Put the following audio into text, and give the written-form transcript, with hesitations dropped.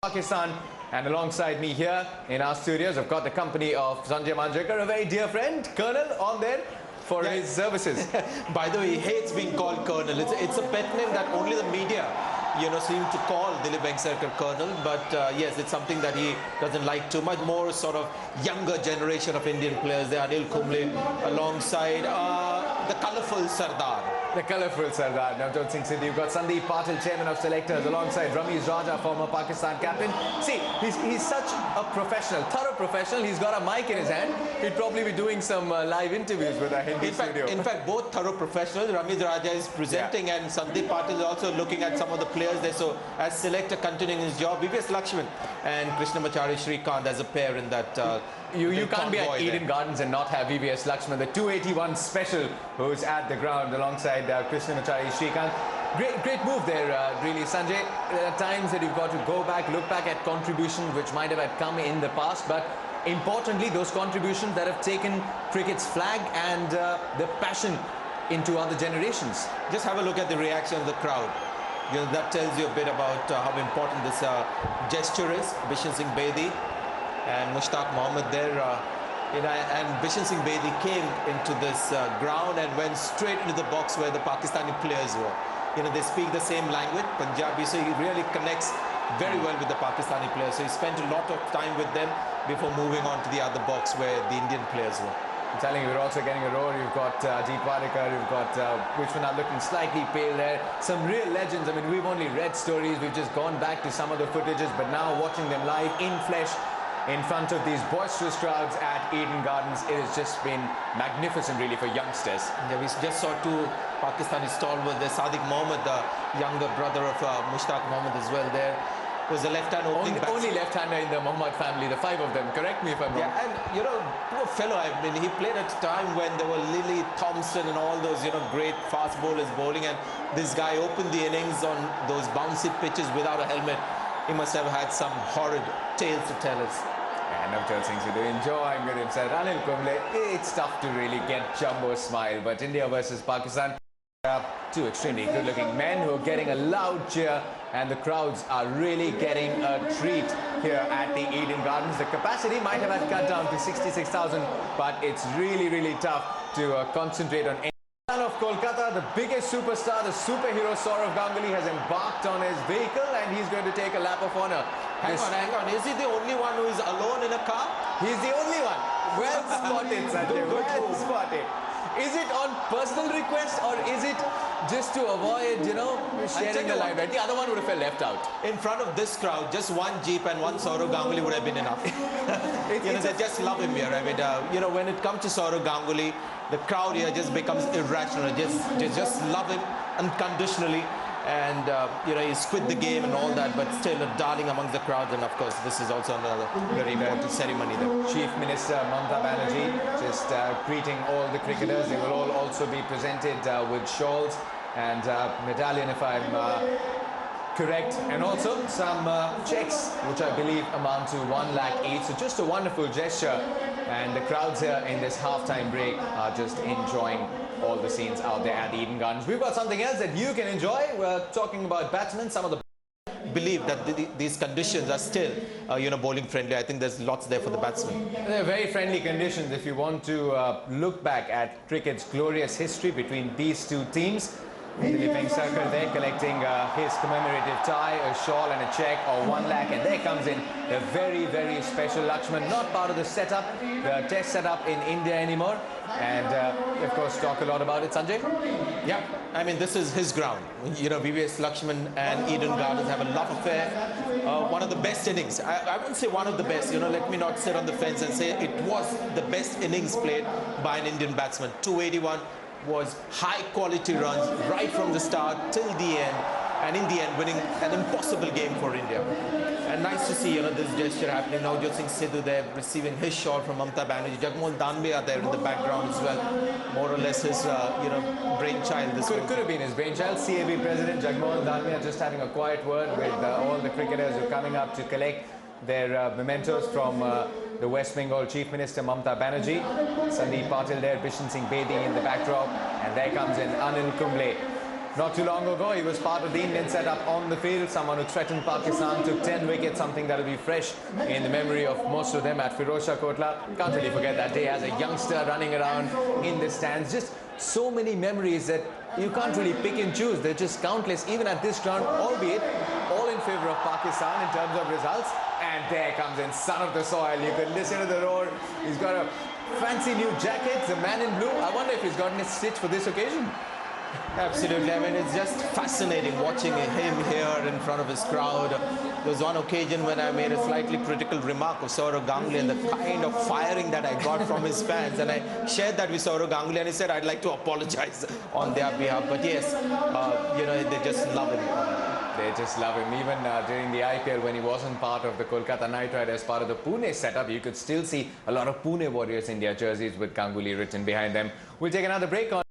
Pakistan, and alongside me here in our studios I've got the company of Sanjay Manjrekar, a very dear friend, Colonel, on there for his services. By the way, he hates being called Colonel. It's a pet name that only the media, seem to call Dilip Venksarakar Colonel. But yes, it's something that he doesn't like too much. More sort of younger generation of Indian players. There, Anil Kumble alongside the colourful Sardar. The colourful Sardar, Navjot Singh Sidhu. You've got Sandeep Patil, chairman of selectors, alongside Ramiz Raja, former Pakistan captain. See, he's such a professional, thorough professional. He's got a mic in his hand. He'd probably be doing some live interviews with our Hindi studio. In fact, both thorough professionals. Ramiz Raja is presenting, and Sandeep Patil is also looking at some of the players there. So, as selector continuing his job, VVS Lakshman and Krishnamacharya Shrikant as a pair in that. You can't be at Eden Gardens and not have VVS Lakshman, the 281 special, who's at the ground alongside Krishnamacharya Shrikant. Great move there, really, Sanjay. There are times that you've got to go back, look back at contributions which might have had come in the past, but importantly, those contributions that have taken cricket's flag and the passion into other generations. Just have a look at the reaction of the crowd. That tells you a bit about how important this gesture is. Bishan Singh Bedi and Mushtaq Mohammed there, and Bishan Singh Bedi came into this ground and went straight into the box where the Pakistani players were. They speak the same language, Punjabi, so he really connects very well with the Pakistani players. So he spent a lot of time with them before moving on to the other box where the Indian players were. I'm telling you, we're also getting a roar. You've got Ajit Wadekar, you've got Vishwanath looking slightly pale there. Some real legends. I mean, we've only read stories, we've just gone back to some of the footages, but now watching them live in flesh, in front of these boisterous crowds at Eden Gardens, it has just been magnificent, really, for youngsters. Yeah, we just saw two Pakistani stalwarts there. Sadiq Mohammed, the younger brother of Mushtaq Mohammed as well there. Was the left-hand opening only left-hander in the Mohammed family, the five of them. Correct me if I'm wrong. Yeah, and, poor fellow, I mean, he played at a time when there were Lily, Thompson and all those, great fast bowlers bowling, and this guy opened the innings on those bouncy pitches without a helmet. He must have had some horrid tales to tell us. And Navjot Singh Sidhu enjoying with himself. Anil Kumble, it's tough to really get Jumbo's smile, but India versus Pakistan, two extremely good-looking men who are getting a loud cheer, and the crowds are really getting a treat here at the Eden Gardens. The capacity might have had cut down to 66,000, but it's really, really tough to concentrate on any. Son of Kolkata, the biggest superstar, the superhero Sourav Ganguly has embarked on his vehicle, and he's going to take a lap of honor. Hang on. Is he the only one who is alone in a car? He's the only one. Well spotted, Sanjay. Well spotted. Is it on personal request, or is it just to avoid, sharing the limelight? The other one would have felt left out. In front of this crowd, just one Jeep and one Sourav Ganguly would have been enough. They just love him here. I mean, when it comes to Sourav Ganguly, the crowd here just becomes irrational. Just love him unconditionally. And, he's quit the game and all that, but still a darling amongst the crowd. And, of course, this is also another very important ceremony there. Chief Minister Mamta Banerjee just greeting all the cricketers. They will all also be presented with shawls and medallion, if I'm correct. And also some checks, which I believe amount to 1 lakh each. So just a wonderful gesture. And the crowds here in this halftime break are just enjoying all the scenes out there at the Eden Gardens. We've got something else that you can enjoy. We're talking about batsmen. Some of the believe that these conditions are still, bowling friendly. I think there's lots there for the batsmen. They're very friendly conditions if you want to look back at cricket's glorious history between these two teams. Dilip Venksarakar there collecting his commemorative tie, a shawl and a cheque, or 1 lakh, and there comes in the very, very special Lakshman, not part of the setup, the test setup in India anymore. And of course talk a lot about it, Sanjay. Yeah, I mean, this is his ground. VVS Lakshman and Eden Gardens have a love affair. One of the best innings. I wouldn't say one of the best. Let me not sit on the fence and say it was the best innings played by an Indian batsman. 281 was high quality runs right from the start till the end, and in the end winning an impossible game for India. And nice to see this gesture happening. Now Navjot Singh Sidhu there receiving his shawl from Mamta Banerjee. Jagmohan Danbe are there in the background as well. More or less his brainchild. This could have been his brainchild. CAB President Jagmohan Danbe are just having a quiet word with all the cricketers who are coming up to collect their mementos from the West Bengal Chief Minister Mamta Banerjee. Sandeep Patil there, Bishan Singh Bedi in the backdrop, and there comes in Anil Kumble. Not too long ago, he was part of the Indian setup on the field, someone who threatened Pakistan, took 10 wickets, something that will be fresh in the memory of most of them at Firozshah Kotla. Can't really forget that day as a youngster running around in the stands. Just so many memories that you can't really pick and choose. They're just countless, even at this ground, albeit all in favour of Pakistan in terms of results. And there comes in son of the soil. You could listen to the roar. He's got a fancy new jacket, the man in blue. I wonder if he's gotten it stitched for this occasion. Absolutely. I mean, it's just fascinating watching him here in front of his crowd. There was one occasion when I made a slightly critical remark of Saurav Ganguly and the kind of firing that I got from his fans. And I shared that with Saurav Ganguly and he said, I'd like to apologize on their behalf. But yes, you know, they just love him. They just love him. Even during the IPL, when he wasn't part of the Kolkata Knight Riders, part of the Pune setup, you could still see a lot of Pune Warriors India jerseys with Ganguly written behind them. We'll take another break on